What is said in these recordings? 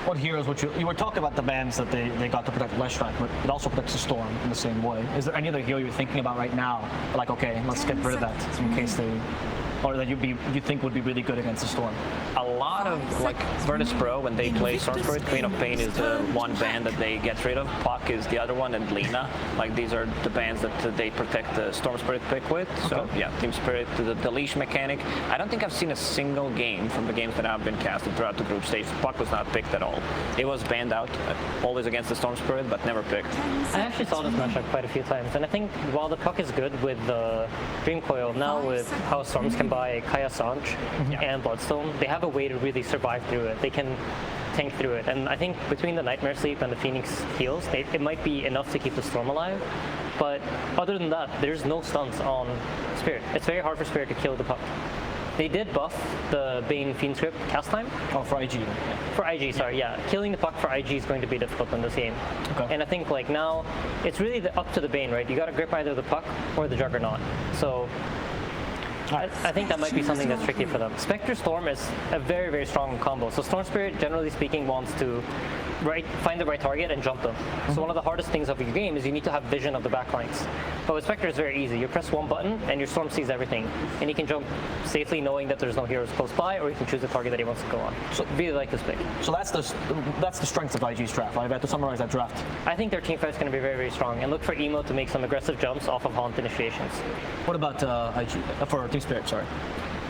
what heroes would you were talking about the bans that they got to protect Leshrac, but it also protects the Storm in the same way. Is there any other hero you're thinking about right now? Like, okay, let's get rid of that in case they, or that you think would be really good against the Storm? A lot of, like, Virtus Pro, when they play Storm Spirit, Queen of Pain is the one ban that they get rid of, Puck is the other one, and Lina. Like, these are the bans that they protect the Storm Spirit pick with. So, okay. yeah, Team Spirit, the leash mechanic. I don't think I've seen a single game from the games that have been casted throughout the group stage. Puck was not picked at all. It was banned out, always against the Storm Spirit, but never picked. I actually saw this matchup quite a few times, and I think while the Puck is good with the Dream Coil, now with how Storms can buy Kaya Sanj and Bloodstone, they have a way to really survive through it. They can tank through it, and I think between the Nightmare Sleep and the Phoenix heals, it might be enough to keep the Storm alive. But other than that, there's no stunts on Spirit. It's very hard for Spirit to kill the Puck. They did buff the Bane Fiend script cast time. Oh, for IG. For IG, sorry, yeah. Killing the Puck for IG is going to be difficult in this game. Okay. And I think like now, it's really up to the Bane, right? You got to grip either the Puck or the Juggernaut. So I think that might be something that's tricky for them. Spectre Storm is a very, very strong combo. So Storm Spirit, generally speaking, wants to find the right target and jump them. So one of the hardest things of your game is you need to have vision of the backlines. But with Spectre, it's very easy. You press one button and your Storm sees everything. And he can jump safely knowing that there's no heroes close by, or he can choose the target that he wants to go on. So really like this pick. So that's the strength of IG's draft, right? I have to summarize that draft. I think their team fight is going to be very, very strong. And look for Emo to make some aggressive jumps off of Haunt initiations. What about IG? For Team Spirit, sorry.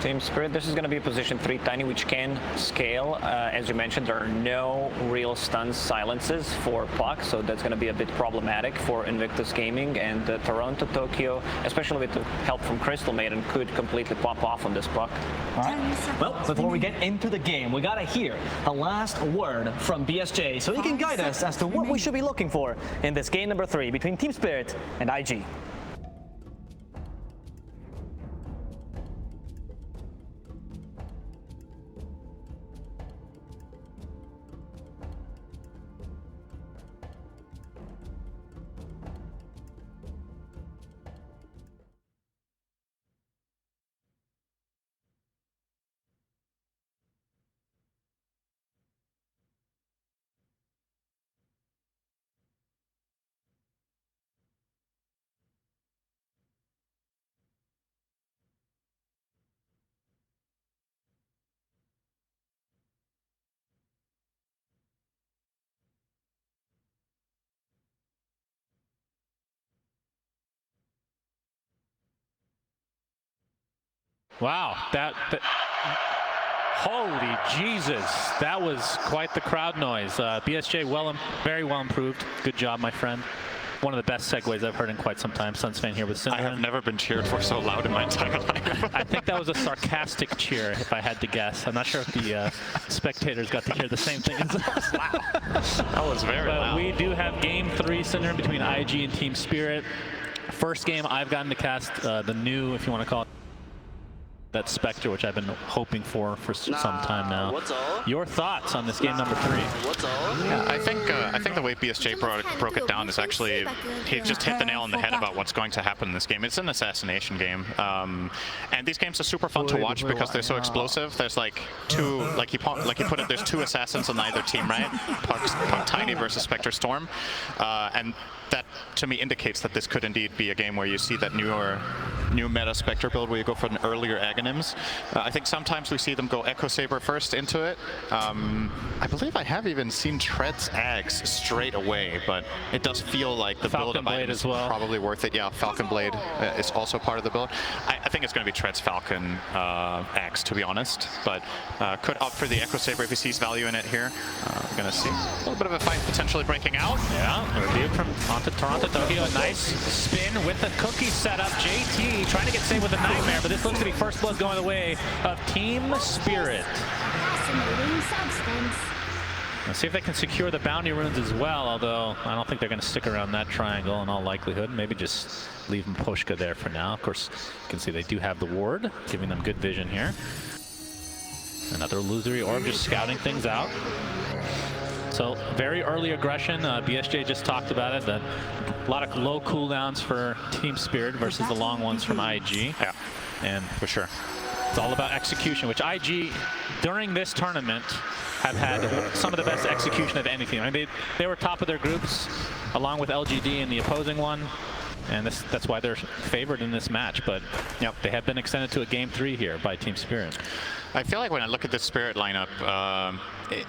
Team Spirit, this is going to be position 3 Tiny, which can scale. As you mentioned, there are no real stun silences for Puck, so that's going to be a bit problematic for Invictus Gaming. And Toronto, Tokyo, especially with the help from Crystal Maiden, could completely pop off on this Puck. All right. Well, before we get into the game, we got to hear the last word from BSJ so he can guide us as to what we should be looking for in this game number 3 between Team Spirit and IG. Wow, holy Jesus, that was quite the crowd noise. BSJ, very well improved. Good job, my friend. One of the best segues I've heard in quite some time. Suns fan here with Cinnamon. I have never been cheered for so loud in my entire life. I think that was a sarcastic cheer, if I had to guess. I'm not sure if the spectators got to hear the same thing as us. Wow. That was very loud. We do have game 3 Syndrome between IG and Team Spirit. First game I've gotten to cast the new, if you want to call it, that Spectre, which I've been hoping for some time now. Your thoughts on this game number 3? Yeah, I think the way BSJ broke it down is actually, he just hit the nail on the head about what's going to happen in this game. It's an assassination game, and these games are super fun to watch because they're so explosive. There's like two, like he put it, there's 2 assassins on either team, right? Puck Tiny versus Spectre Storm, and that to me indicates that this could indeed be a game where you see that new meta Spectre build where you go for an earlier Aghanims. I think sometimes we see them go Echo Saber first into it. I believe I have even seen Tread's Ags straight away, but it does feel like the build of item is probably worth it. Yeah, Falcon Blade is also part of the build. I think it's going to be Tread's Falcon Axe, to be honest, but could opt for the Echo Saber if he sees value in it here. We're going to see a little bit of a fight potentially breaking out. Yeah, rebuke from Toronto Tokyo. A nice spin with the cookie setup. JT trying to get saved with a Nightmare, but this looks to be first blood going the way of Team Spirit. Let's see if they can secure the bounty runes as well, although I don't think they're going to stick around that triangle in all likelihood. Maybe just leave Mposhka there for now. Of course, you can see they do have the ward, giving them good vision here. Another illusory orb just scouting things out. So very early aggression. BSJ just talked about it. A lot of low cooldowns for Team Spirit versus the long ones from IG. Yeah, and for sure. It's all about execution, which IG, during this tournament, have had some of the best execution of anything. I mean, they were top of their groups, along with LGD in the opposing one. And that's why they're favored in this match. But yep, they have been extended to a Game 3 here by Team Spirit. I feel like when I look at the Spirit lineup,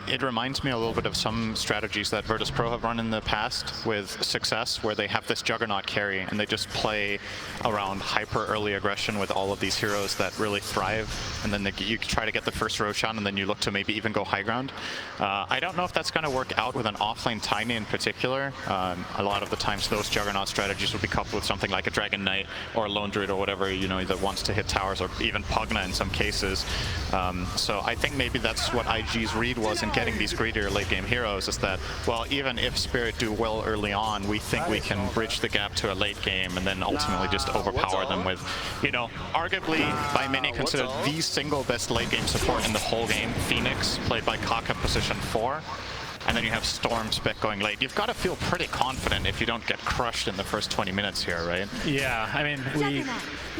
it reminds me a little bit of some strategies that Virtus Pro have run in the past with success, where they have this Juggernaut carry and they just play around hyper early aggression with all of these heroes that really thrive, and then you try to get the first Roshan, and then you look to maybe even go high ground. I don't know if that's going to work out with an offlane Tiny in particular. A lot of the times those Juggernaut strategies will be coupled with something like a Dragon Knight or a Lone Druid or whatever, you know, that wants to hit towers, or even Pugna in some cases. So I think maybe that's what IG's read was in getting these greedier late game heroes, is that, well, even if Spirit do well early on, we think we can bridge the gap to a late game and then ultimately just overpower them with, you know, arguably by many considered the single best late game support in the whole game, Phoenix, played by Kaka, position 4. And then you have Storm Spec going late. You've got to feel pretty confident if you don't get crushed in the first 20 minutes here, right? Yeah, I mean,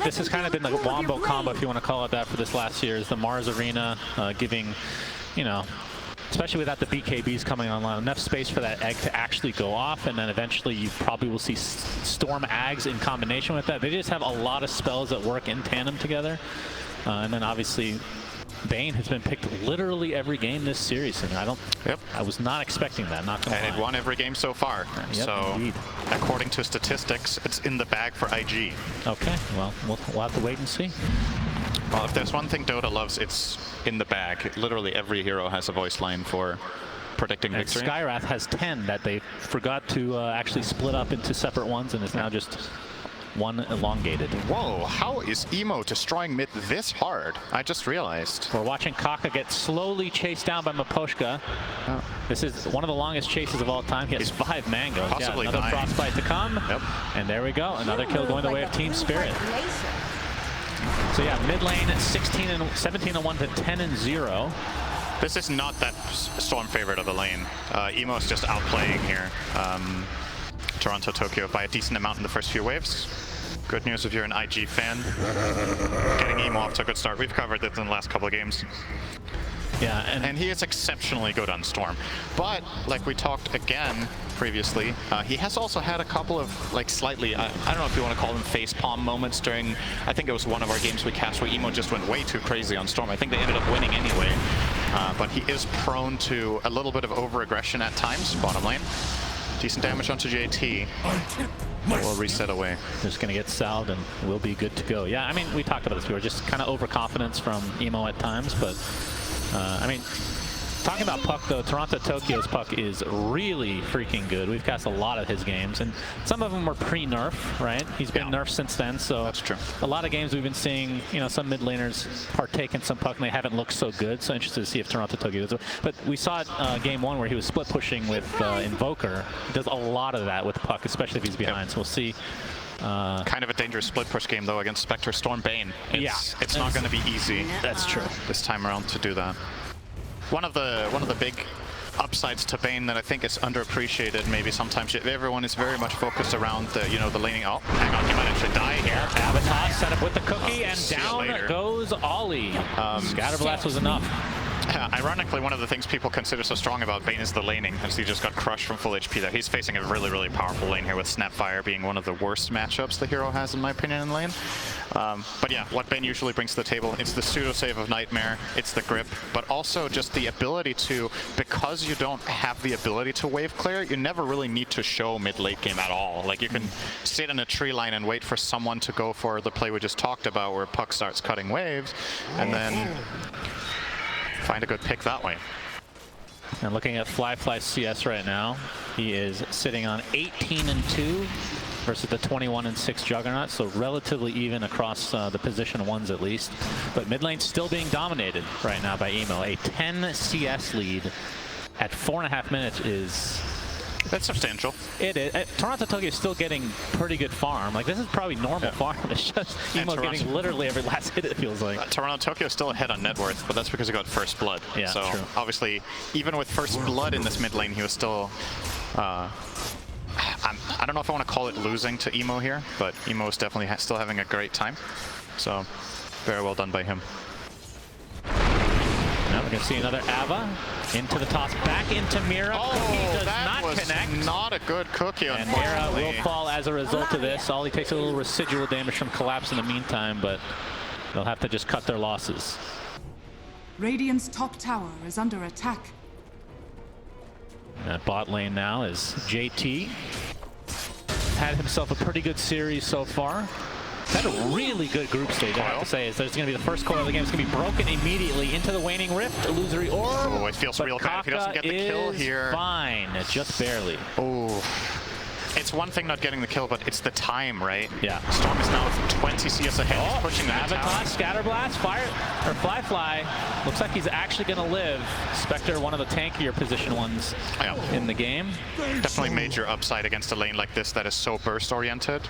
this has kind of been the wombo combo, if you want to call it that, for this last year, is the Mars Arena giving, you know, especially without the BKBs coming online, enough space for that egg to actually go off, and then eventually you probably will see Storm Ags in combination with that. They just have a lot of spells that work in tandem together. And then obviously Bane has been picked literally every game this series, and I was not expecting that, not gonna lie. And it won every game so far. Yep, so indeed. According to statistics, it's in the bag for IG. Okay, well, we'll have to wait and see. Well, if there's one thing Dota loves, it's in the bag. Literally every hero has a voice line for predicting and victory. Skywrath has 10 that they forgot to actually split up into separate ones, and is now just one elongated. Whoa, how is Emo destroying mid this hard? I just realized. We're watching Kaka get slowly chased down by Miposhka. Oh. This is one of the longest chases of all time. He has 5 mangoes. Possibly another dying. Frostbite to come. Yep. And there we go. Another kill going the way of Team Spirit. So yeah, mid lane 17-1 to 10-0. This is not that Storm favorite of the lane. Emo's just outplaying here. Toronto, Tokyo by a decent amount in the first few waves. Good news if you're an IG fan. Getting Emo off to a good start. We've covered this in the last couple of games. Yeah, and he is exceptionally good on Storm. But, like we talked again previously, he has also had a couple of, like, slightly, I don't know if you want to call them facepalm moments during, I think it was one of our games we cast where Emo just went way too crazy on Storm. I think they ended up winning anyway. But he is prone to a little bit of over-aggression at times, bottom lane. Decent damage onto JT. We'll reset away. Just going to get salved and we'll be good to go. Yeah, I mean, we talked about this before. Just kind of overconfidence from Emo at times. But, I mean, talking about puck, though, Toronto Tokyo's puck is really freaking good. We've cast a lot of his games, and some of them were pre-nerf, right? He's been nerfed since then, so that's true. A lot of games we've been seeing, you know, some mid laners partake in some puck, and they haven't looked so good. So interested to see if Toronto Tokyo does. But we saw it game 1 where he was split pushing with Invoker. He does a lot of that with puck, especially if he's behind. So we'll see. Kind of a dangerous split push game though against Spectre Storm Bane. It's not going to be easy. That's true. This time around to do that. One of the big upsides to Bane that I think is underappreciated, maybe sometimes everyone is very much focused around the, you know, the laning. Oh, hang on, he might actually die here. Avatar set up with the cookie, and down goes Ollie. Scatterblast was enough. Ironically, one of the things people consider so strong about Bane is the laning, as he just got crushed from full HP there. He's facing a really, really powerful lane here, with Snapfire being one of the worst matchups the hero has, in my opinion, in lane. But yeah, what Bane usually brings to the table, it's the pseudo-save of Nightmare, it's the grip, but also just the ability to, because you don't have the ability to wave clear, you never really need to show mid-late game at all. Like, you can sit in a tree line and wait for someone to go for the play we just talked about, where Puck starts cutting waves, and then find a good pick that way. And looking at Fly CS right now, he is sitting on 18-2 versus the 21-6 Juggernaut, so relatively even across the position ones at least. But mid lane still being dominated right now by Emo. A 10 CS lead at 4.5 minutes is... That's substantial. It is. Toronto Tokyo is still getting pretty good farm. Like, this is probably normal farm. It's just Emo getting literally every last hit, it feels like. Toronto Tokyo is still ahead on net worth, but that's because he got first blood. Yeah, so true. Obviously, even with first blood in this mid lane, he was still... I don't know if I want to call it losing to Emo here, but Emo is definitely still having a great time. So, very well done by him. Now we're going to see another Ava into the toss, back into Mira. Cookie does that not was connect. not a good cookie, And Mira unfortunately. will fall as a result of this. Ollie takes a little residual damage from Collapse in the meantime, but they'll have to just cut their losses. Radiant's top tower is under attack. At bot lane now is JT. Had himself a pretty good series so far. Had a really good group stage, I have to say. There's going to be the first coil of the game. It's going to be broken immediately into the Waning Rift, illusory orb. Oh, it feels real bad if he doesn't get the kill here. Fine, just barely. Oh, it's one thing not getting the kill, but it's the time, right? Yeah. Storm is now 20 CS ahead. He's pushing the Avatar, tower. Scatterblast, fire, or Fly. Looks like he's actually going to live. Spectre, one of the tankier position ones in the game. Definitely major upside against a lane like this that is so burst oriented.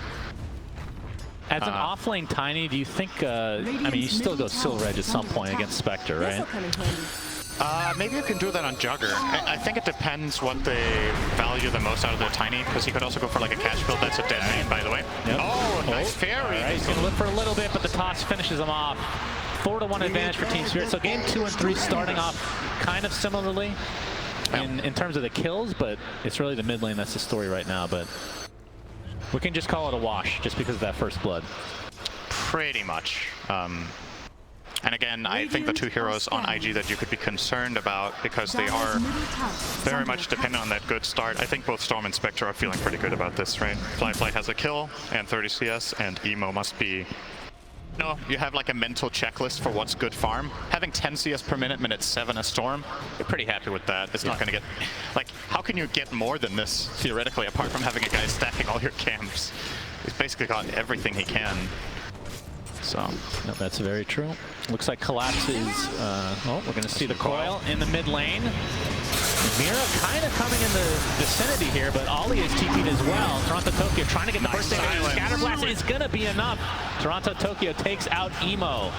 As an off-lane Tiny, do you think, I mean, you still go Silreg at some point against Spectre, right? Maybe you can do that on Jugger. I think it depends what they value the most out of their Tiny, because he could also go for like a cash build. That's a dead main, by the way. Yep. Oh, nice fairy. All right, he's going to live for a little bit, but the toss finishes him off. 4-1 advantage for Team Spirit. So game 2 and 3 starting off kind of similarly in terms of the kills, but it's really the mid lane that's the story right now. But we can just call it a wash just because of that first blood. Pretty much. And again, I think the two heroes on IG that you could be concerned about, because they are very much dependent on that good start. I think both Storm and Spectre are feeling pretty good about this, right? Fly has a kill and 30 CS, and Emo must be... No, you have like a mental checklist for what's good farm. Having 10 CS per minute, minute 7 a Storm, you're pretty happy with that. It's not going to get... Like, how can you get more than this, theoretically, apart from having a guy stacking all your camps? He's basically got everything he can. So, no, that's very true. Looks like Collapse is, oh, we're going to see the coil in the mid lane. Mira kind of coming in the vicinity here, but Ollie is TP'd as well. Toronto Tokyo trying to get the first damage. Scatterblast is going to be enough. Toronto Tokyo takes out Emo.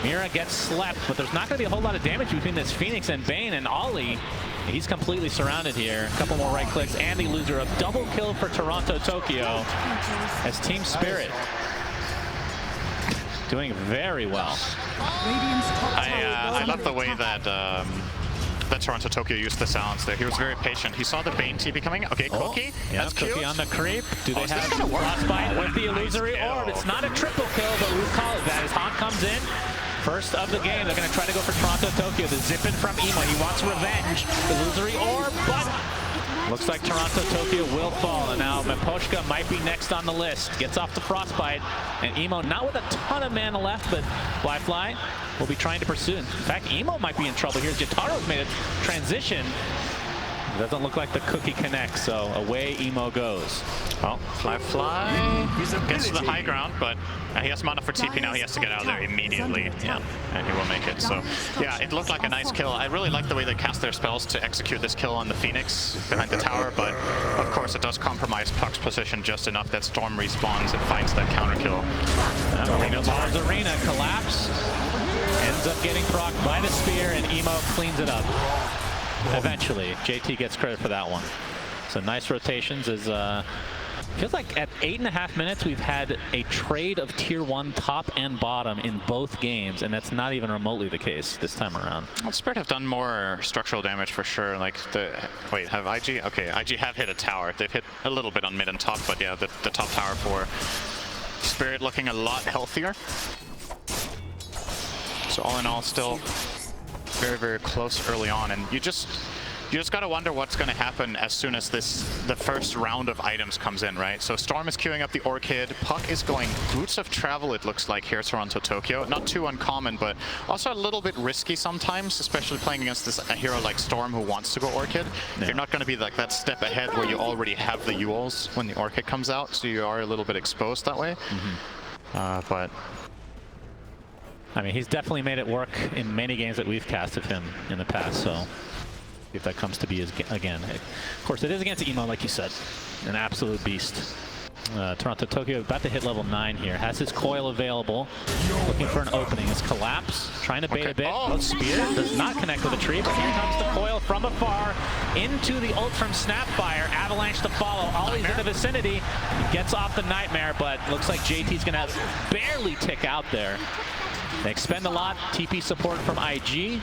Mira gets slept, but there's not going to be a whole lot of damage between this Phoenix and Bane, and Ollie, he's completely surrounded here. A couple more right clicks, and the loser. A double kill for Toronto Tokyo as Team Spirit doing very well. I love the way that that Toronto Tokyo used the silence there. He was very patient. He saw the Bane TP coming. Okay, Cookie. Yeah, That's Cookie cute. on the creep. Do they have Frostbite with the illusory orb? It's not a triple kill, but we'll call it that as Haunt comes in. First of the game, they're going to try to go for Toronto Tokyo. The zip in from Emo. He wants revenge. Illusory orb, but looks like Toronto Tokyo will fall. And now Miposhka might be next on the list. Gets off the Frostbite. And Emo, not with a ton of mana left, but Fly will be trying to pursue. In fact, Emo might be in trouble here. Jataro's made a transition. It doesn't look like the cookie connects, so away Emo goes. Well, Fly gets to the high ground, but he has mana for TP now. He has to get out of there immediately. Yeah, and he will make it. So, yeah, it looked like a nice kill. I really like the way they cast their spells to execute this kill on the Phoenix behind the tower, but of course it does compromise Puck's position just enough that Storm respawns and finds that counter kill. Mars Arena Collapse ends up getting procced by the spear, and Emo cleans it up. Eventually, JT gets credit for that one. So nice rotations. As feels like at 8.5 minutes we've had a trade of tier 1 top and bottom in both games, and that's not even remotely the case this time around. Well, Spirit have done more structural damage for sure. Like wait, have IG? Okay, IG have hit a tower. They've hit a little bit on mid and top, but yeah, the top tower for Spirit looking a lot healthier. So all in all, still very, very close early on, and you just gotta wonder what's gonna happen as soon as the first round of items comes in, right? So Storm is queuing up the Orchid. Puck is going Boots of Travel, it looks like, here, Toronto Tokyo. Not too uncommon, but also a little bit risky sometimes, especially playing against a hero like Storm who wants to go Orchid. Yeah. You're not gonna be like that step ahead where you already have the Yules when the Orchid comes out, so you are a little bit exposed that way. But I mean, he's definitely made it work in many games that we've casted him in the past, so if that comes to be again. Of course, it is against Emo, like you said. An absolute beast. Toronto Tokyo about to hit level 9 here. Has his coil available. Looking for an opening. It's Collapse. Trying to bait a bit. Oh, Spear does not connect with the tree, but here comes the coil from afar into the ult from Snapfire. Avalanche to follow. Ollie's in the vicinity. He gets off the Nightmare, but looks like JT's going to barely tick out there. They expend a lot. TP support from IG.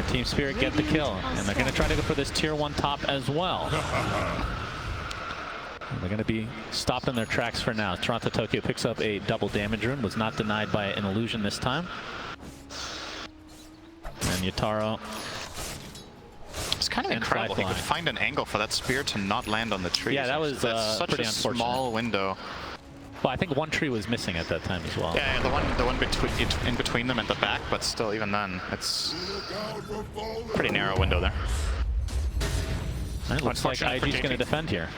Team Spirit get the kill, and they're going to try to go for this tier 1 top as well. They're going to be stopped in their tracks for now. Toronto Tokyo picks up a double damage rune, was not denied by an illusion this time. And Yataro. It's kind of incredible. He could find an angle for that spear to not land on the tree. Yeah, that was such pretty a unfortunate. small window. Well, I think one tree was missing at that time as well. Yeah, the one in between them at the back, but still, even then, it's pretty narrow window there. It looks like IG's going to defend here.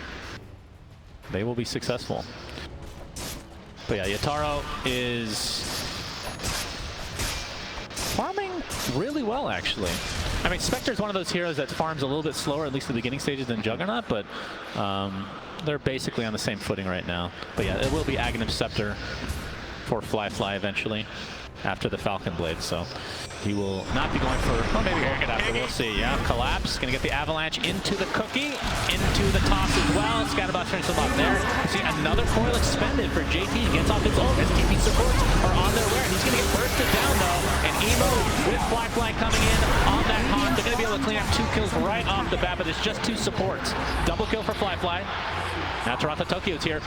They will be successful. But yeah, Yataro is farming really well, actually. I mean, Spectre's one of those heroes that farms a little bit slower, at least at the beginning stages, than Juggernaut, but they're basically on the same footing right now. But yeah, it will be Aghanim Scepter for Fly eventually, after the Falcon Blade, so he will not be going for, well, maybe going it after, we'll see. Yeah, Collapse, gonna get the Avalanche into the cookie, into the toss as well. Scatterbox turns him up there. See, another coil expended for JT, gets off his ult as TP supports are on their way. He's gonna get bursted down though, and Emo with Fly coming in on that haunt. They're gonna be able to clean up 2 kills right off the bat, but there's just 2 supports. Double kill for Fly. Now Toronto Tokyo's here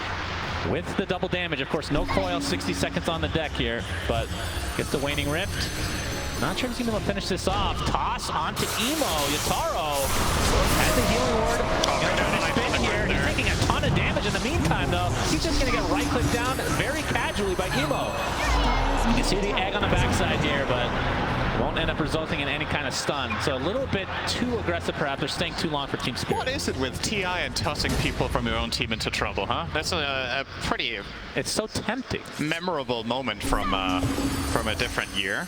with the double damage. Of course, no coil, 60 seconds on the deck here, but gets the Waning Rift. Not sure if he's going to finish this off. Toss onto Emo. Yataro has the healing ward. Spin here. He's taking a ton of damage in the meantime, though. He's just going to get right-clicked down very casually by Emo. You can see the egg on the backside here, but won't end up resulting in any kind of stun. So a little bit too aggressive, perhaps. They're staying too long for Team Spirit. What is it with TI and tossing people from your own team into trouble, huh? That's a pretty... It's so tempting. Memorable moment from a different year.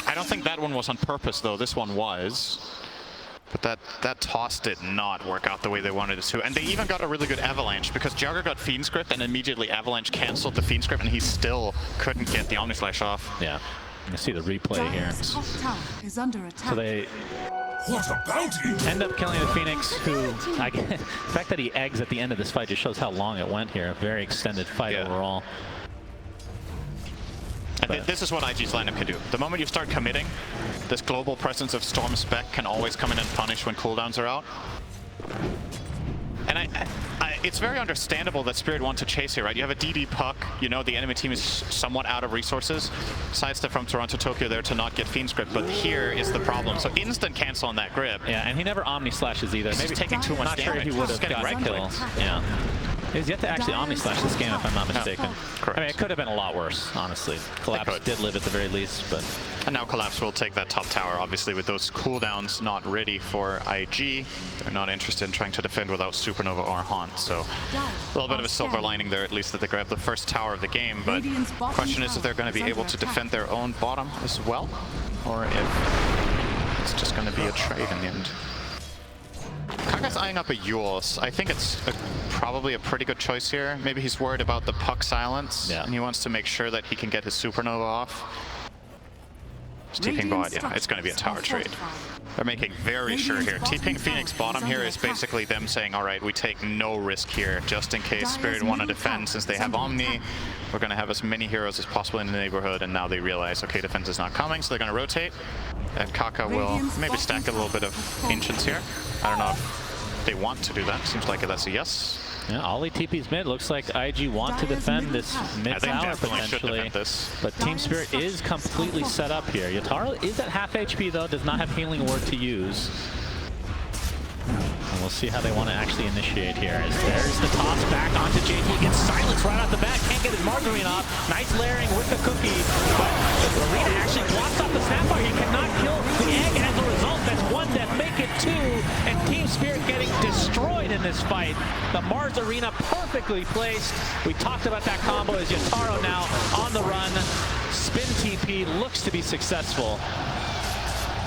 I don't think that one was on purpose, though. This one was. But that toss did not work out the way they wanted it to. And they even got a really good Avalanche, because Jugger got Fiend Script, and immediately Avalanche canceled the Fiend Script, and he still couldn't get the Omnislash off. Yeah. You see the replay here. Is under attack. So they end up killing the Phoenix, who, the fact that he eggs at the end of this fight just shows how long it went here. A very extended fight overall. And this is what IG's lineup can do. The moment you start committing, this global presence of Storm Spec can always come in and punish when cooldowns are out. And it's very understandable that Spirit want to chase here, right? You have a DD puck, you know the enemy team is somewhat out of resources. Sidestep from Toronto Tokyo there to not get Fiend Script, but here is the problem. So instant cancel on that grip. Yeah, and he never Omni Slashes either. Maybe taking too much damage. Not sure he would have gotten kill. Yeah. He's yet to actually Omni Slash this game, if I'm not mistaken. Correct. I mean, it could have been a lot worse, honestly. Collapse did live at the very least, but... And now Collapse will take that top tower, obviously, with those cooldowns not ready for IG. They're not interested in trying to defend without Supernova or Haunt, so a little bit of a silver lining there, at least that they grabbed the first tower of the game, but the question is if they're going to be able to defend their own bottom as well, or if it's just going to be a trade in the end. Kaga's eyeing up a Yules. I think it's probably a pretty good choice here. Maybe he's worried about the puck silence, and he wants to make sure that he can get his Supernova off. TPing bot, yeah, it's going to be a tower trade. They're making very sure here. TPing Phoenix bottom here is basically them saying, all right, we take no risk here, just in case Spirit want to defend. Since they have Omni, we're going to have as many heroes as possible in the neighborhood, and now they realize, okay, defense is not coming, so they're going to rotate. And Kaka will maybe stack a little bit of Ancients here. I don't know if they want to do that. Seems like that's a yes. Yeah, Ollie TP's mid. Looks like IG want to defend this mid tower potentially. But Team Spirit is completely set up here. Yataro is at half HP though, does not have Healing Ward to use. And we'll see how they want to actually initiate here. As there's the toss back onto JT. Gets silenced right off the bat. Can't get his Margarine off. Nice layering with the cookie. But Arena actually blocks off the Snapfire. He cannot kill the egg. And as a result, that's one death. Make it 2. And Team Spirit getting destroyed in this fight. The Mars Arena perfectly placed. We talked about that combo as Yataro now on the run. Spin TP looks to be successful.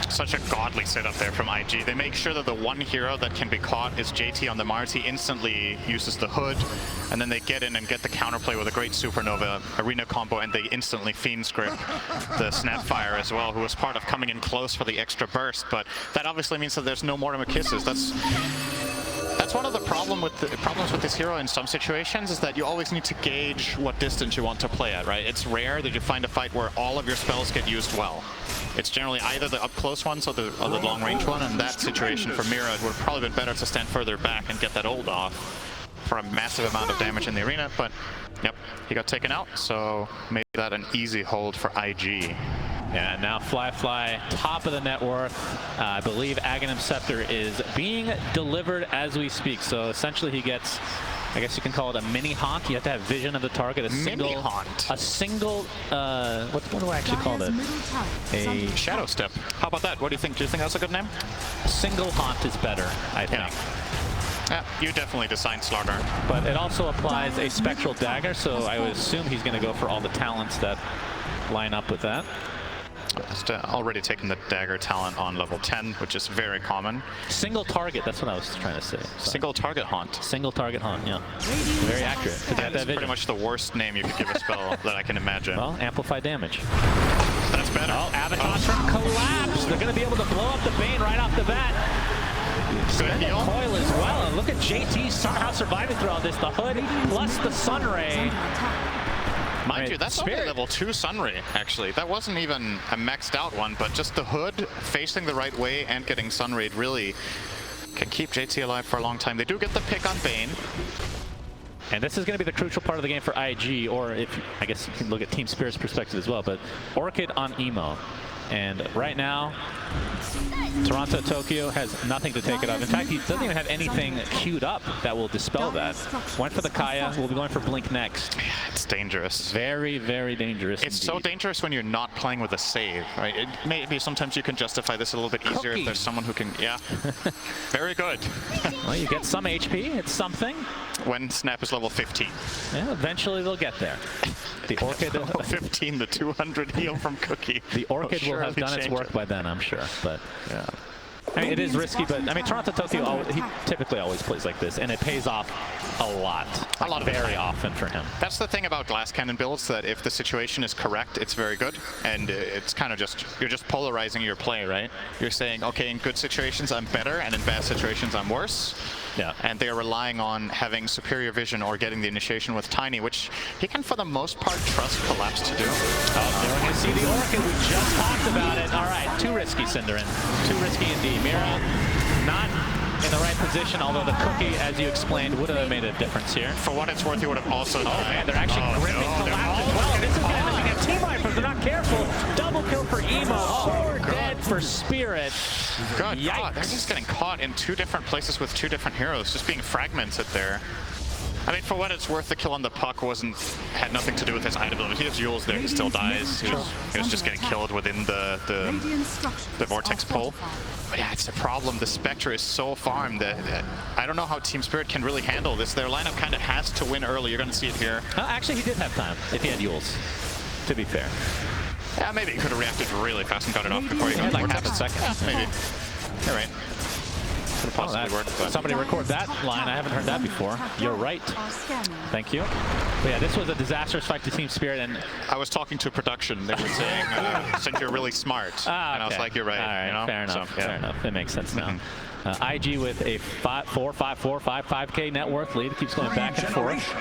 Such a godly setup there from IG. They make sure that the one hero that can be caught is JT on the Mars. He instantly uses the hood, and then they get in and get the counterplay with a great Supernova Arena combo, and they instantly Fiend Script the Snapfire as well, who was part of coming in close for the extra burst. But that obviously means that there's no more Kisses. That's one of the problems with this hero in some situations, is that you always need to gauge what distance you want to play at, right? It's rare that you find a fight where all of your spells get used well. It's generally either the up-close ones or the long-range one. In that situation for Mira, it would have probably been better to stand further back and get that ult off for a massive amount of damage in the arena. But, yep, he got taken out, so made that an easy hold for IG. Yeah, now Fly, top of the net worth. I believe Aghanim Scepter is being delivered as we speak. So essentially he gets, I guess you can call it a mini haunt. You have to have vision of the target. Mini haunt. A single, what do I actually call it? A Shadow Step. How about that? What do you think? Do you think that's a good name? A single haunt is better, I think. Yeah, you definitely designed Slardar. But it also applies a Spectral Dagger, so I would assume he's going to go for all the talents that line up with that. Just already taken the dagger talent on level 10, which is very common. Single target, that's what I was trying to say. Single target haunt. Single target haunt, yeah. Very accurate. That's pretty much the worst name you could give a spell that I can imagine. Well, amplify damage. That's better. Oh, Avatar collapse. They're going to be able to blow up the Bane right off the bat. Spend a coil as well. And look at JT somehow surviving through all this. The hood plus the Sunray. Mind you, that's only level 2 Sunray, actually. That wasn't even a maxed out one, but just the hood facing the right way and getting Sunrayed really can keep JT alive for a long time. They do get the pick on Bane. And this is going to be the crucial part of the game for IG, or if I guess you can look at Team Spirit's perspective as well, but Orchid on Emo. And right now, Toronto Tokyo has nothing to take it off. In fact, he doesn't even have anything queued up that will dispel that. Went for the Kaya. We'll be going for Blink next. Yeah, it's dangerous. Very, very dangerous. It's so dangerous when you're not playing with a save, right? It maybe sometimes you can justify this a little bit easier if there's someone who can. Yeah, very good. Well, you get some HP. It's something. When Snap is level 15. Yeah, eventually they'll get there. The Orchid. Level 15, the 200 heal from Cookie. The Orchid will have done its work by then, I'm sure. But yeah. I mean, it is risky, but I mean, Toronto Tokyo, he typically always plays like this, and it pays off a lot. Very often for him. That's the thing about glass cannon builds, that if the situation is correct, it's very good, and it's kind of just, you're just polarizing your play, right? You're saying, okay, in good situations I'm better, and in bad situations I'm worse. Yeah. And they're relying on having superior vision or getting the initiation with Tiny, which he can, for the most part, trust Collapse to do. Oh, we're going to see the Orchid. We just talked about it. All right, too risky, Cinderin. Too risky indeed. Mira, not in the right position, although the Cookie, as you explained, would have made a difference here. For what it's worth, he would have also... Oh, man, they're actually gripping Collapse as well. This is going to end up being a team wipe if they're not careful. Double kill for Emo. Four dead for Spirit. God, they're just getting caught in 2 different places with 2 different heroes, just being fragmented there. I mean, for what it's worth, the kill on the puck had nothing to do with his item ability. He has Yules there, he still dies. He was just getting killed within the Vortex pull. But yeah, it's a problem. The Spectre is so farmed that I don't know how Team Spirit can really handle this. Their lineup kind of has to win early. You're going to see it here. Actually, he did have time if he had Yules, to be fair. Yeah, maybe he could have reacted really fast and got it off before he got like Vortex. half a second. Yeah, maybe. You're right. Could have possibly worked, but... Somebody record that line. I haven't heard that before. You're right. Thank you. But yeah, this was a disastrous fight to Team Spirit, and I was talking to production. They were saying, since you're really smart. Okay. And I was like, you're right. All right, you know? fair enough. So, yeah. Fair enough. It makes sense now. IG with a 5K net worth lead. Keeps going back and forth.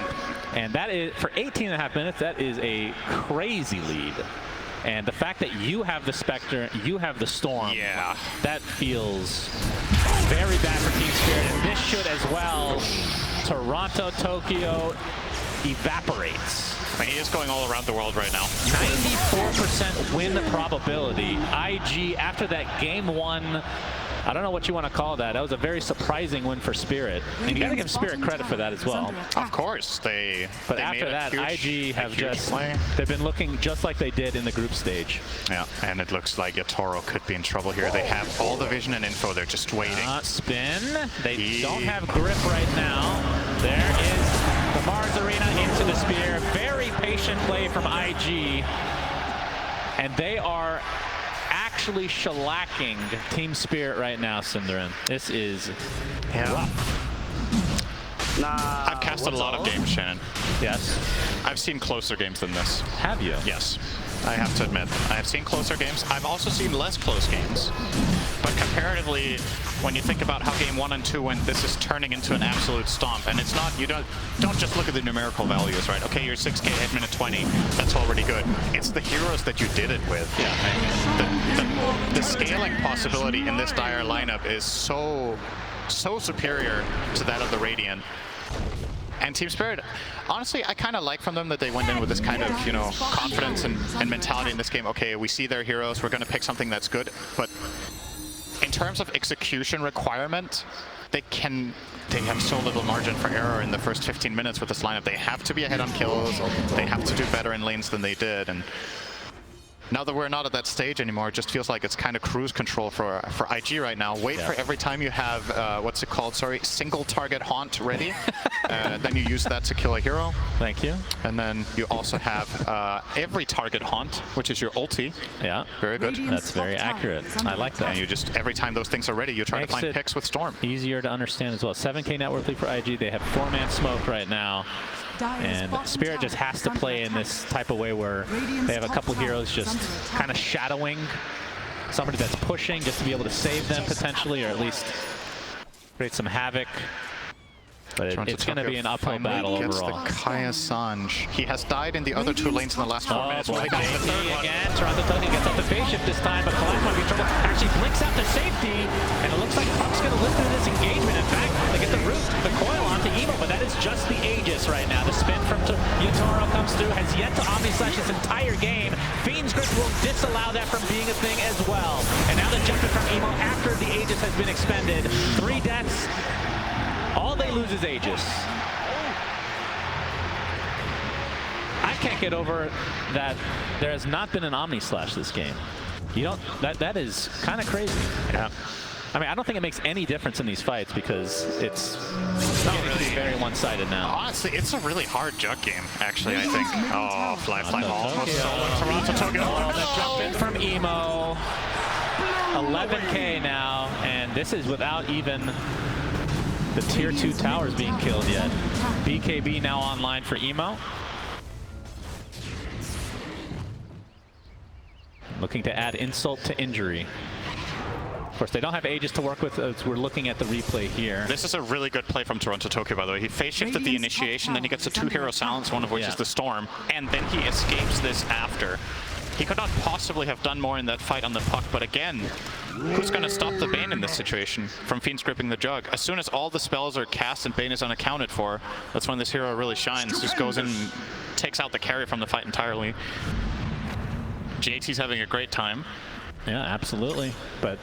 And that is, for 18.5 minutes, that is a crazy lead. And the fact that you have the Spectre, you have the Storm, that feels very bad for Team Spirit. And this should as well. Toronto, Tokyo evaporates. I mean, he is going all around the world right now. 94% win probability. IG, after that game 1, I don't know what you want to call that. That was a very surprising win for Spirit. And you got to give Spirit credit for that as well. Of course. But after that, IG have they've been looking just like they did in the group stage. Yeah, and it looks like Yatoro could be in trouble here. They have all the vision and info. They're just waiting. Spin. They don't have grip right now. There is the Mars Arena into the Spear. Very patient play from IG. And they are actually shellacking Team Spirit right now, Cinderin. This is rough. I've casted a lot of games, Shannon. Yes. I've seen closer games than this. Have you? Yes. I have to admit. I have seen closer games. I've also seen less close games. But comparatively, when you think about how game 1 and 2 went, this is turning into an absolute stomp. And it's not, you don't just look at the numerical values, right? Okay, you're 6K at minute 20. That's already good. It's the heroes that you did it with. Yeah. The scaling possibility in this dire lineup is so superior to that of the Radiant. And Team Spirit, honestly, I kind of like from them that they went in with this kind of, you know, confidence and mentality in this game. Okay, we see their heroes, we're going to pick something that's good. But in terms of execution requirement, they have so little margin for error in the first 15 minutes with this lineup. They have to be ahead on kills. They have to do better in lanes than they did. And now that we're not at that stage anymore, it just feels like it's kind of cruise control for IG right now. Wait for every time you have, what's it called, sorry, single target haunt ready. Then you use that to kill a hero. Thank you. And then you also have every target haunt, which is your ulti. Yeah. Very good. That's very accurate. I like that. And you just, every time those things are ready, you try to find picks with Storm. Easier to understand as well. 7K net worth lead for IG. They have 4-man smoke right now. And Spirit just has to play in this type of way where they have a couple heroes just kind of shadowing somebody that's pushing just to be able to save them potentially, or at least create some havoc. But it's going to be an uphill battle overall. The Kaya Sanj. He has died in the other 2 lanes in the last 4 minutes. Well, he dies in the third one. Again, Toronto gets up the phase shift this time, but Collapse might be in trouble. Actually blinks out to safety, and it looks like Puck's going to live through this engagement. In fact, they get the root, the coil onto Evo, but that is just the Aegis right now. The spin from Yatoro comes through, has yet to Omni-Slash this entire game. Fiend's Grip will disallow that from being a thing as well. And now the jump in from Evo after the Aegis has been expended. 3 deaths. All they lose is Aegis. I can't get over that there has not been an Omni-Slash this game. You don't, that is kind of crazy. Yeah. I mean, I don't think it makes any difference in these fights because it's not really very one-sided now. Honestly, it's a really hard jug game, actually, I think. Oh, Fly almost stolen Toronto Tokyo. Oh, that jump in from Emo. 11K now, and this is without even the tier 2 towers being killed yet. BKB now online for Emo. Looking to add insult to injury. Of course, they don't have Aegis to work with as we're looking at the replay here. This is a really good play from Toronto Tokyo, by the way. He phase shifted the initiation, then he gets a 2-hero silence, one of which is the Storm, and then he escapes this after. He could not possibly have done more in that fight on the puck, but again, who's going to stop the Bane in this situation from Fiend's gripping the jug? As soon as all the spells are cast and Bane is unaccounted for, that's when this hero really shines. Just goes in and takes out the carry from the fight entirely. JT's having a great time. Yeah, absolutely. But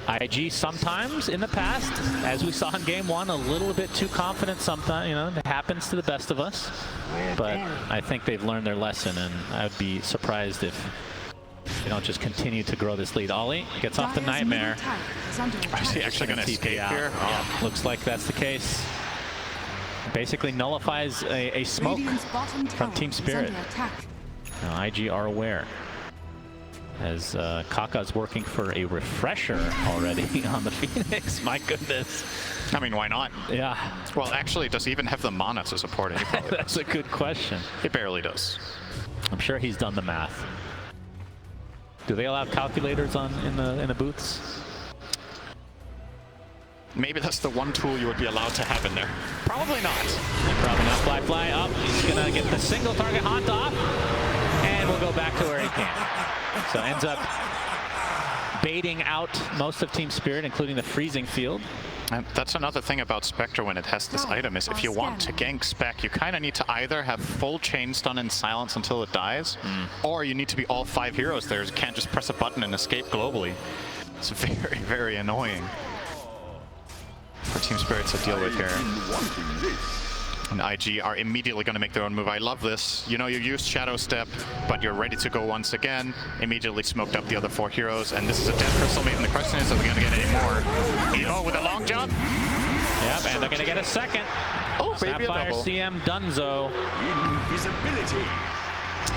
IG sometimes in the past, as we saw in game 1, a little bit too confident sometimes, you know, it happens to the best of us. But I think they've learned their lesson, and I'd be surprised if they don't just continue to grow this lead. Ollie gets off the Nightmare. Is he actually going to escape here? Yeah, looks like that's the case. Basically nullifies a smoke from Team Spirit. Now IG are aware. As Kaka's working for a refresher already on the Phoenix. My goodness. I mean, why not? Yeah. Well, actually, does he even have the mana to support it? That's a good question. He barely does. I'm sure he's done the math. Do they allow calculators in the booths? Maybe that's the one tool you would be allowed to have in there. Probably not. Probably not. Fly up. He's gonna get the single target haunt off, and we'll go back to where he came. So ends up baiting out most of Team Spirit, including the freezing field. And that's another thing about Spectre when it has this item is if you want to gank Spec, you kind of need to either have full chain stun and silence until it dies, or you need to be all 5 heroes there. You can't just press a button and escape globally. It's very, very annoying for Team Spirit to deal with here. And IG are immediately going to make their own move. I love this. You know, you used Shadow Step, but you're ready to go once again. Immediately smoked up the other 4 heroes, and this is a Death Crystal Mate, and the question is, are they going to get any more? Evo with a long jump. Yep, and they're going to get a second. Oh, baby, a Sapphire double. CM Dunzo.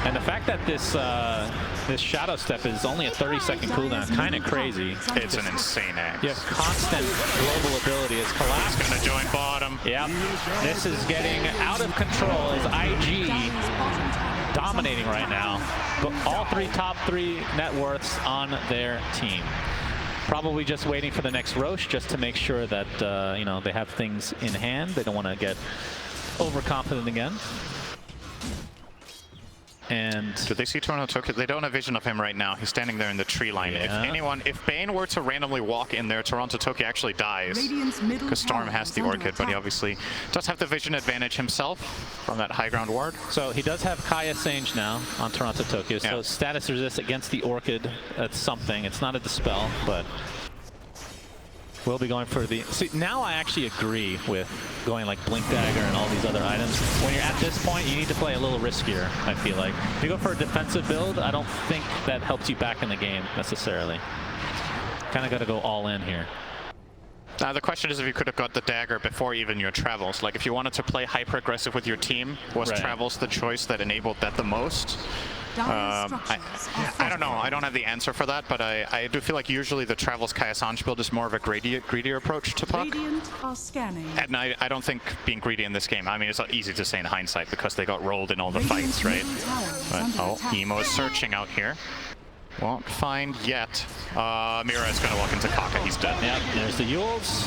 And the fact that this this Shadow Step is only a 30-second cooldown is kind of crazy. It's an insane act. You have constant global ability as Collapse. He's going to join bottom. Yep. This is getting out of control as IG dominating right now. But all top three net worths on their team. Probably just waiting for the next Roche just to make sure that you know, they have things in hand. They don't want to get overconfident again. And do they see Toronto Tokyo? They don't have vision of him right now. He's standing there in the tree line. Yeah. If Bane were to randomly walk in there, Toronto Tokyo actually dies. Because Storm has the Orchid, but he obviously does have the vision advantage himself from that high ground ward. So he does have Kaya Sange now on Toronto Tokyo. So yeah. status resist against the Orchid. That's something. It's not a dispel, but we'll be going for the... See, now I actually agree with going like Blink Dagger and all these other items. When you're at this point, you need to play a little riskier, I feel like. If you go for a defensive build, I don't think that helps you back in the game, necessarily. Kind of got to go all in here. Now the question is if you could have got the dagger before even your travels. Like if you wanted to play hyper-aggressive with your team, was travels the choice that enabled that the most? I don't know. I don't have the answer for that, but I do feel like usually the Travels Kaya Sange build is more of a greedier approach to puck. And I don't think being greedy in this game, I mean, it's easy to say in hindsight because they got rolled in all the fights, right? But, oh, Emo is searching out here. Won't find yet. Mira is going to walk into Kaka. He's dead. Yep, there's the Yules.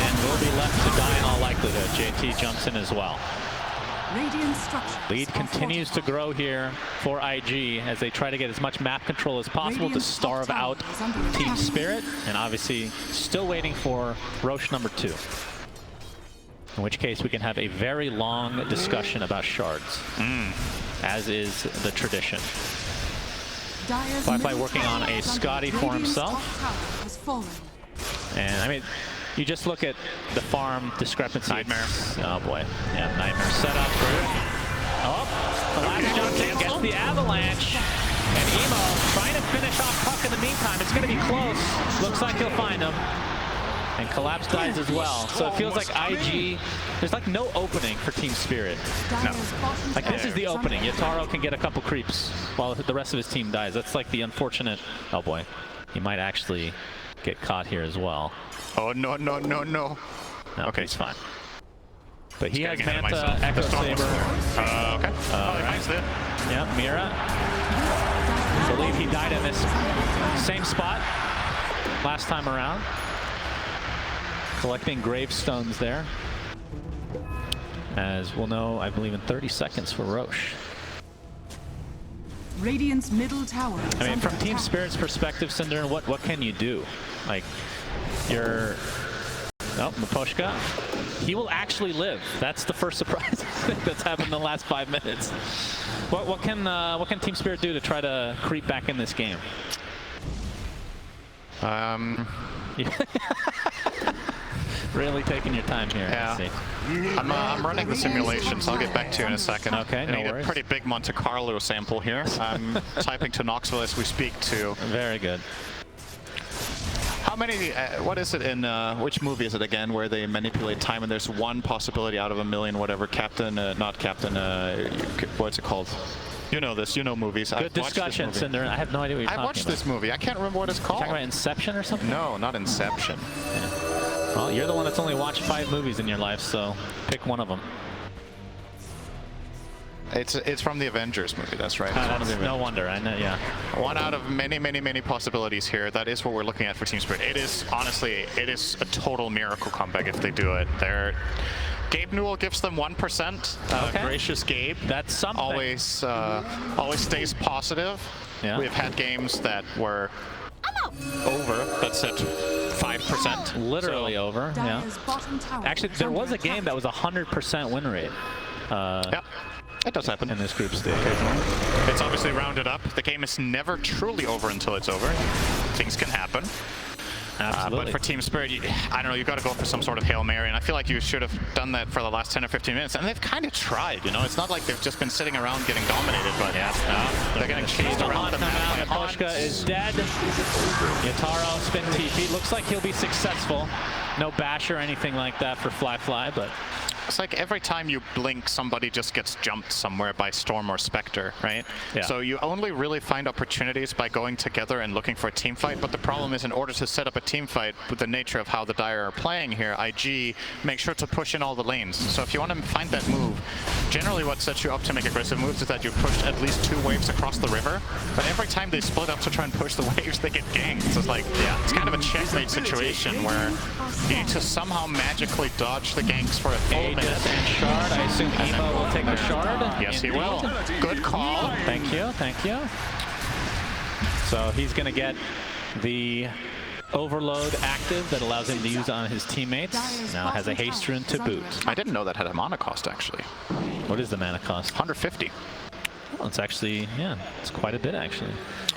And will be left to die in all likelihood. JT jumps in as well. Lead continues to grow here for IG as they try to get as much map control as possible to starve out Team Spirit, and obviously still waiting for Roche number 2. In which case we can have a very long discussion about shards, as is the tradition. Fly working on a Scotty for himself. And I mean, you just look at the farm discrepancy. Nightmare. Oh boy. Yeah, Nightmare set up for it. Oh, the last jump in gets the avalanche. And Emo trying to finish off Puck in the meantime. It's going to be close. Looks like he'll find him. And Collapse dies as well. So it feels like IG, there's like no opening for Team Spirit. No. Like this is the opening. Yataro can get a couple creeps while the rest of his team dies. That's like the unfortunate, oh boy. He might actually get caught here as well. Oh, no. No, Okay, he's fine. But he has getting Manta, Echo Saber. Okay. Right. Yeah, Mira. I believe he died in this same spot last time around. Collecting gravestones there. As we'll know, I believe in 30 seconds for Roche. Radiant's middle tower. I mean, from Team Spirit's perspective, Cinder, what can you do? Like, you're... Oh, Maposhka. He will actually live. That's the first surprise that's happened in the last 5 minutes. What can Team Spirit do to try to creep back in this game? Really taking your time here. Yeah. Let's see. I'm running the simulation, so I'll get back to you in a second. Okay, no worries. A pretty big Monte Carlo sample here. I'm typing to Knoxville as we speak to. Very good. How many, what is it in, which movie is it again, where they manipulate time and there's one possibility out of a million, whatever, not Captain, what's it called? You know this, you know movies. Good discussion, Cinder. I have no idea what you're talking about. I watched this movie. I can't remember what it's called. Talking about Inception or something? No, not Inception. Yeah. Well, you're the one that's only watched 5 movies in your life, so pick one of them. It's from the Avengers movie, that's right. No wonder, I know, yeah. One out of many possibilities here. That is what we're looking at for Team Spirit. It is, honestly, it is a total miracle comeback if they do it. Gabe Newell gives them 1%. Okay. Gracious Gabe. That's something. Always stays positive. Yeah. We've had games that were over. That's at 5%. Literally over, yeah. Actually, there was a game that was 100% win rate. Yep. It does happen in this group stage. It's obviously rounded up. The game is never truly over until it's over. Things can happen. Absolutely. But for Team Spirit, I don't know, you've got to go for some sort of Hail Mary, and I feel like you should have done that for the last 10 or 15 minutes, and they've kind of tried, you know? It's not like they've just been sitting around getting dominated, but they're getting chased around the map. Maposhka is dead. Yataro spin TP. Looks like he'll be successful. No bash or anything like that for Fly, but... It's like every time you blink, somebody just gets jumped somewhere by Storm or Spectre, right? Yeah. So you only really find opportunities by going together and looking for a team fight, but the problem is in order to set up a team fight with the nature of how the Dire are playing here, IG make sure to push in all the lanes. So if you want to find that move, generally what sets you up to make aggressive moves is that you pushed at least 2 waves across the river, but every time they split up to try and push the waves, they get ganked. So it's like, it's kind of a checkmate situation where you need to somehow magically dodge the ganks for a full minute. And Shard, I assume Emo will take the Shard. Yes, he will. Good call. Thank you, thank you. So he's going to get the overload active that allows him to use on his teammates. Now has a haste rune to boot. I didn't know that had a mana cost, actually. What is the mana cost? 150. Well, it's actually, yeah, it's quite a bit actually.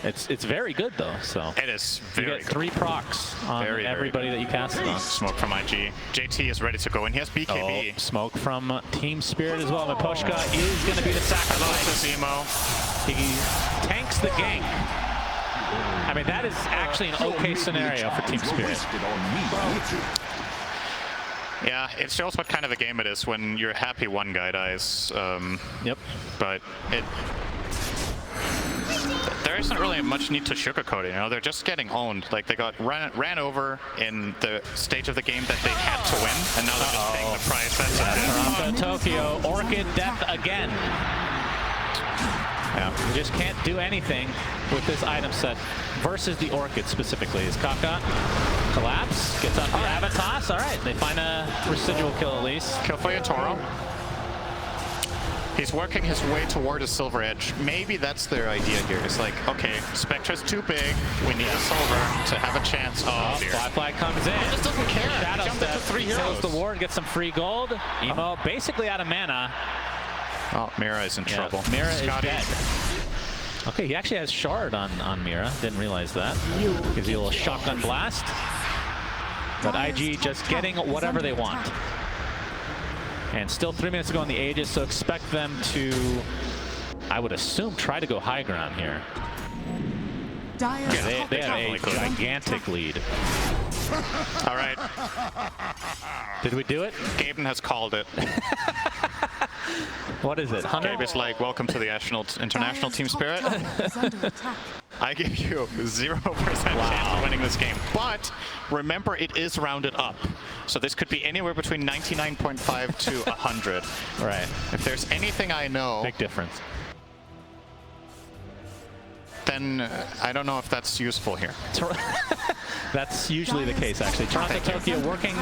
It's very good though, so. It is You very get good. 3 procs on everybody that you cast it on. Smoke from IG. JT is ready to go in. He has BKB. Oh, smoke from Team Spirit as well. Miposhka is going to be the sacrifice. Emo. He tanks the gank. I mean, that is actually an okay scenario for Team Spirit. Yeah, it shows what kind of a game it is when you're happy one guy dies. Yep. But there isn't really much need to sugarcoat it, you know? They're just getting owned. Like, they got ran over in the stage of the game that they had to win, and now they're just paying the price. That's Toronto, Tokyo, Orchid death again. yeah. You just can't do anything with this item set versus the Orchid specifically. Is Kaka collapse? Gets up the Avatos. All right, they find a residual kill at least. Kill for Yatoro. He's working his way toward a silver edge. Maybe that's their idea here. It's like, okay, Spectra's too big. We need a silver to have a chance. Oh, dear. Fly comes in. He just doesn't care. Shadow Jumped into step, 3 kills heroes. the ward, gets some free gold. Emo basically out of mana. Oh, Mira is in trouble. Mira Scotty. is dead. Okay, he actually has Shard on Mira. Didn't realize that. Gives you a little shotgun blast. But IG just getting whatever they want. And still 3 minutes to go on the Aegis, so expect them to, I would assume, try to go high ground here. Dire's They have a gigantic lead. All right. Did we do it? Gaben has called it. What is it? 100? Gabe is like, welcome to the international Team Spirit. I give you 0% chance of winning this game. But remember, it is rounded up. So this could be anywhere between 99.5 to 100. Right. If there's anything I know, Big difference. then I don't know if that's useful here. That's usually the case, actually. Toronto, Tokyo working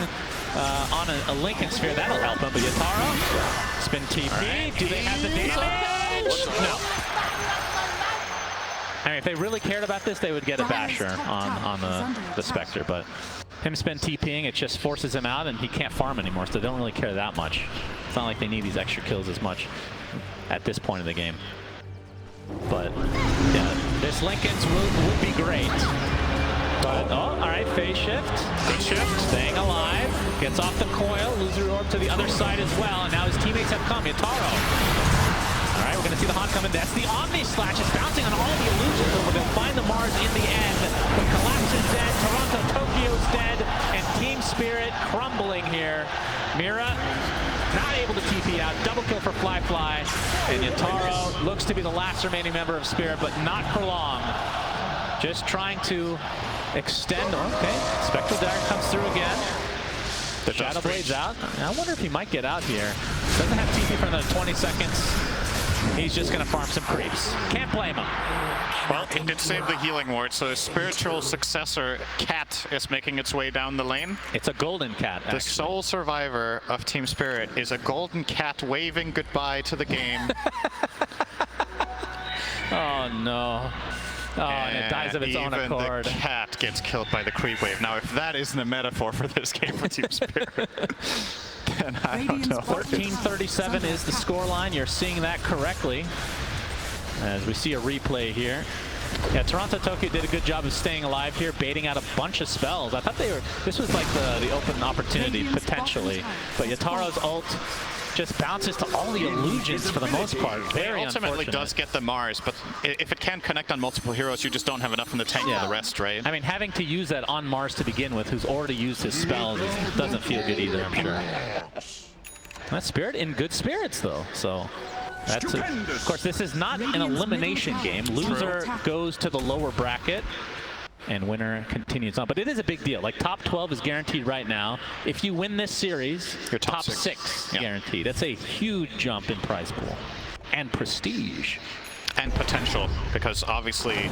on a Lincoln Sphere. That'll help them. But Yataro, spin TP. Right. Do they have the damage? No. I mean, if they really cared about this, they would get a Basher on the Spectre. But him spin TPing, it just forces him out, and he can't farm anymore, so they don't really care that much. It's not like they need these extra kills as much at this point of the game. But, yeah, this Lincoln's would be great. But, oh, all right, phase shift. Good shift. Staying alive. Gets off the coil. Loser orb to the other side as well. And now his teammates have come. Yataro. All right, we're going to see the Haunt coming. That's the Omni Slash. It's bouncing on all the illusions, but we're going to find the Mars in the end. The Collapse is dead. Toronto, Tokyo's dead. And Team Spirit crumbling here. Mira not able to TP out. Double kill for Fly. And Yataro looks to be the last remaining member of Spirit, but not for long. Just trying to extend. Okay, Spectral Dagger comes through again. The Shadow Blade's out. I wonder if he might get out here. Doesn't have TP for another 20 seconds. He's just going to farm some creeps. Can't blame him. Well, he did save the healing ward, so his spiritual successor, Cat, is making its way down the lane. It's a golden cat, actually. The sole survivor of Team Spirit is a golden cat waving goodbye to the game. Oh, no. Oh, and it dies of its own accord. Even the cat gets killed by the creep wave. Now, if that isn't a metaphor for this game for Team Spirit, then I don't know. 13:37 is the scoreline. You're seeing that correctly. As we see a replay here. Yeah, Toronto Tokyo did a good job of staying alive here, baiting out a bunch of spells. I thought this was like the open opportunity, potentially. But Yataro's ult just bounces to all the illusions for the most part. Very it ultimately unfortunate. does get the Mars, but if it can connect on multiple heroes, you just don't have enough in the tank for the rest, right? I mean, having to use that on Mars to begin with, who's already used his spells, doesn't feel good either, I'm sure. That Spirit in good spirits, though, so... That's of course, this is not an elimination game. Loser goes to the lower bracket. and winner continues on. But it is a big deal. Like, top 12 is guaranteed right now. If you win this series, you're top six guaranteed. That's a huge jump in prize pool and prestige. And potential, because obviously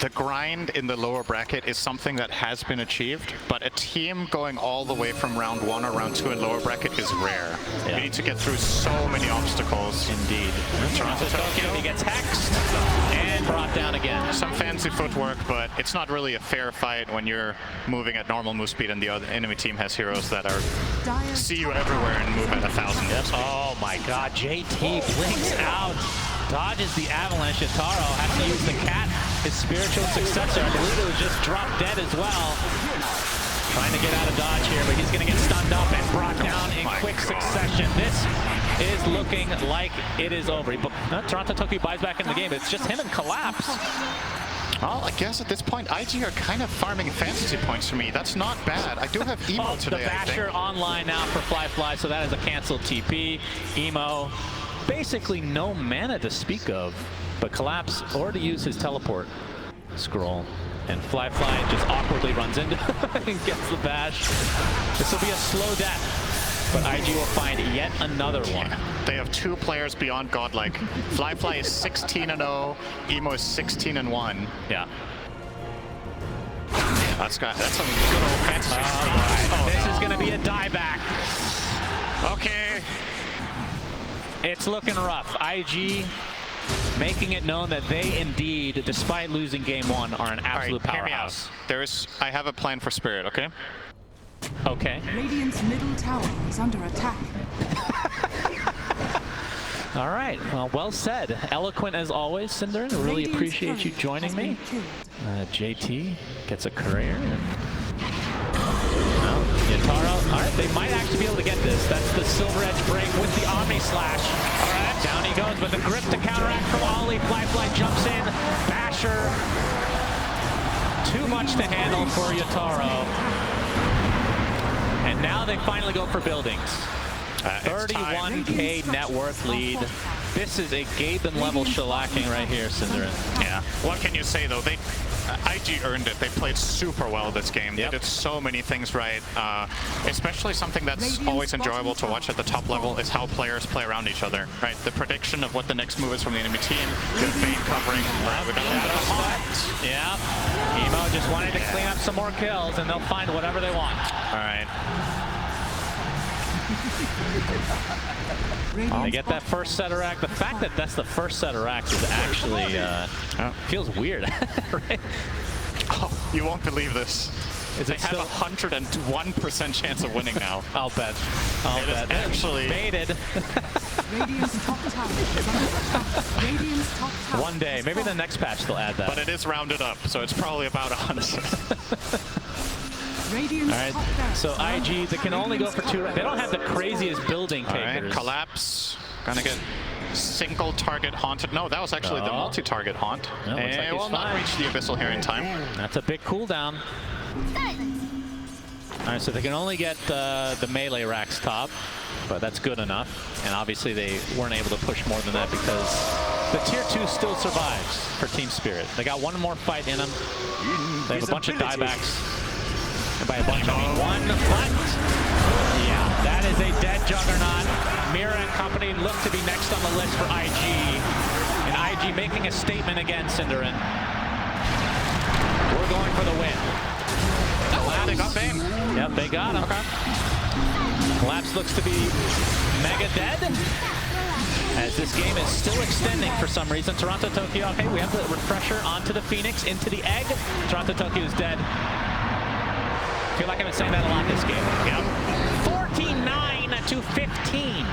the grind in the lower bracket is something that has been achieved, but a team going all the way from round 1 or round 2 in lower bracket is rare. Yeah. You need to get through so many obstacles. Indeed. Toronto Tokyo, he gets hexed and brought down again. Some fancy footwork, but it's not really a fair fight when you're moving at normal move speed and the other enemy team has heroes that are see you everywhere and move at 1,000. Yep. Oh my god, JT blinks out. Dodges the avalanche. Yotaro has to use the cat, his spiritual successor. I believe it was just dropped dead as well. Trying to get out of dodge here, but he's going to get stunned up and brought down in quick succession. This is looking like it is over. Toronto Tokyo buys back in the game. It's just him and Collapse. Well, I guess at this point, IG are kind of farming fantasy points for me. That's not bad. I do have Emo today, The Basher online now for Fly, so that is a canceled TP. Emo, basically no mana to speak of, but Collapse already used his teleport scroll. And Fly just awkwardly runs into and gets the bash. This will be a slow death, but IG will find yet another one. They have 2 players beyond godlike. Fly is 16-0, Emo is 16-1. Yeah. That's some good old fantasy. This is going to be a dieback. Okay. It's looking rough. IG making it known that they indeed, despite losing game 1, are an absolute powerhouse. I have a plan for Spirit, okay? Okay. Radiant's middle tower is under attack. All right. Well said. Eloquent as always, Cinderin. I really appreciate you joining me. JT gets a career. Yotaro. All right. They might actually be able to get this. That's the Silver Edge break with the Omni Slash. All right. Down he goes, but the grip to counteract from Ollie. Fly jumps in. Basher. Too much to handle for Yotaro. And now they finally go for buildings. 31k net worth lead. This is a Gaben level shellacking right here, Cinderin. Yeah. What can you say though? IG earned it. They played super well this game. They did so many things right. Especially something that's always enjoyable to watch at the top level is how players play around each other. Right. The prediction of what the next move is from the enemy team. Good bait covering. Yeah. Emo just wanted to clean up some more kills, and they'll find whatever they want. All right. They get that first set of racks. The fact that that's the first set of racks is actually feels weird, right? Oh, you won't believe this. They have a 101% chance of winning now. I'll bet. I'll bet. Actually baited. Radiant's top tower is under attack. Radiant's top tower. One day, maybe the next patch they'll add that. But it is rounded up, so it's probably about 100. Radiant's all right, so IG, they can only go for 2. They don't have the craziest building takers. All right, Collapse, gonna get single target haunted. No, that was actually the multi-target haunt. No, and like it will not reach the Abyssal here in time. That's a big cooldown. All right, so they can only get the melee racks top, but that's good enough. And obviously they weren't able to push more than that because the tier 2 still survives for Team Spirit. They got one more fight in them. They have a bunch of diebacks. And by a bunch, I mean one. But yeah, that is a dead Juggernaut. Mira and company look to be next on the list for IG. And IG making a statement again, Cinderin. We're going for the win. They got Bane. Yep, they got him. Okay. Collapse looks to be mega dead. As this game is still extending for some reason. Toronto Tokyo, okay, we have the refresher onto the Phoenix, into the egg. Toronto Tokyo is dead. I feel like I've been saying that a lot this game. Yep. 49 to 15.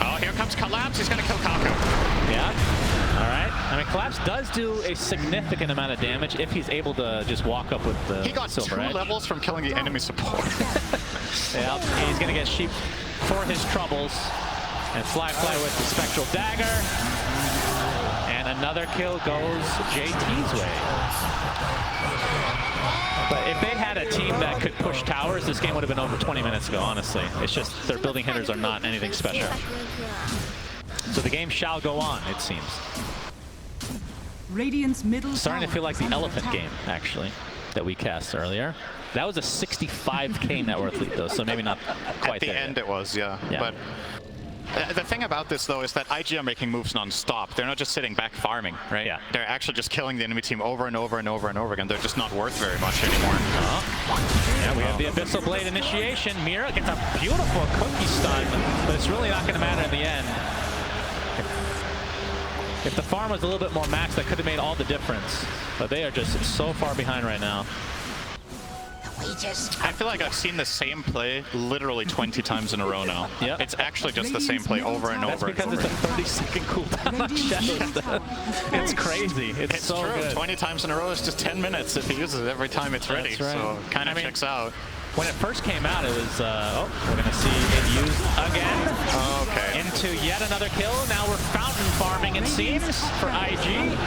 Oh, here comes Collapse. He's going to kill Kaku. Yeah. All right. I mean, Collapse does do a significant amount of damage if he's able to just walk up with the He got Silver 2 Edge. levels from killing the enemy support. Yeah, he's going to get sheep for his troubles. And Fly with the Spectral Dagger. And another kill goes JT's way. But if they had a team that could push towers, this game would have been over 20 minutes ago, honestly. It's just their building hitters are not anything special. So the game shall go on, it seems. Radiant's middle Starting to tower feel like is the under elephant attack. game, actually. that we cast earlier. That was a 65k net worth lead though, so maybe not quite there. At the end yet. it was, yeah. But the thing about this though is that IG are making moves non-stop. They're not just sitting back farming, right? Yeah. They're actually just killing the enemy team over and over and over and over again. They're just not worth very much anymore. Yeah, we have the Abyssal Blade initiation. Mira gets a beautiful cookie stun, but it's really not going to matter in the end. If the farm was a little bit more maxed, that could have made all the difference. But they are just so far behind right now. I feel like I've seen the same play literally 20 times in a row now. Yep. It's actually just the same play over and That's over and because over. it's a 30-second cooldown on Shadow. It's crazy. It's so true. good. 20 times in a row is just 10 minutes if he uses it every time it's ready. That's right. So kind I of mean, checks out. When it first came out, it was, oh, we're going to see it used again. Okay. Into yet another kill. Now we're fountain farming, it seems, for IG.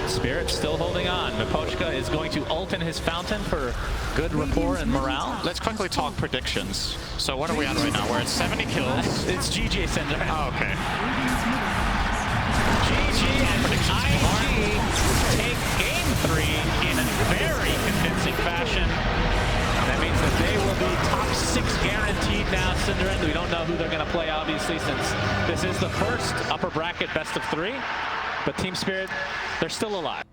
Spirit still holding on. Miposhka is going to ult in his fountain for good rapport and morale. Let's quickly talk predictions. So what are we at right now? We're at 70 kills. It's GG, Cinder. Oh, okay. GG and IG take game 3 in a very convincing fashion. That means that they will be top 6 guaranteed now, Cinder. We don't know who they're going to play, obviously, since this is the first upper bracket best of 3. But Team Spirit, they're still alive.